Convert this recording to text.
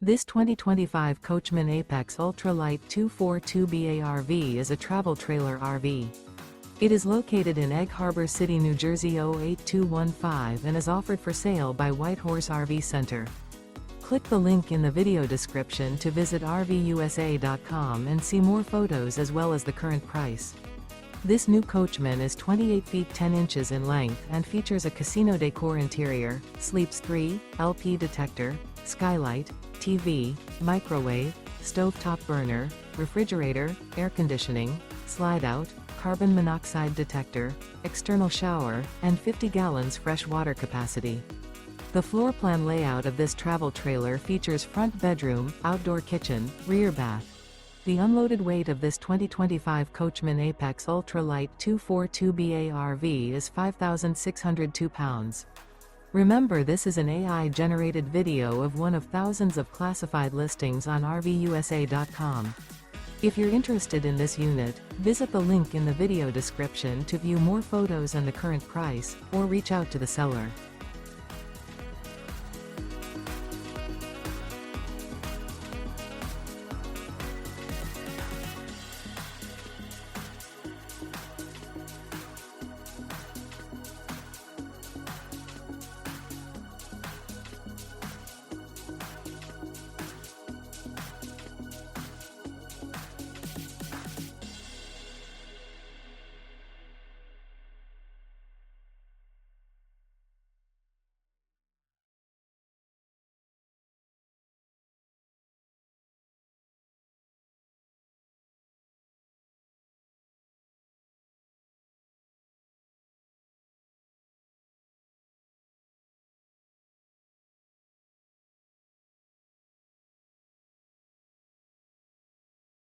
This 2025 Coachmen Apex Ultra-Lite 242BA RV is a travel trailer RV. It is located in Egg Harbor City, New Jersey 08215 and is offered for sale by White Horse RV Center. Click the link in the video description to visit RVUSA.com and see more photos as well as the current price. This new Coachmen is 28 feet 10 inches in length and features a CASINO DECOR interior, sleeps 3, LP Detector, Skylight, TV, microwave, stovetop burner, refrigerator, air conditioning, slide-out, carbon monoxide detector, external shower, and 50 gallons fresh water capacity. The floor plan layout of this travel trailer features front bedroom, outdoor kitchen, rear bath. The unloaded weight of this 2025 Coachmen Apex Ultra-Lite 242BA RV is 5,602 pounds. Remember, this is an AI-generated video of one of thousands of classified listings on RVUSA.com. If you're interested in this unit, visit the link in the video description to view more photos and the current price, or reach out to the seller.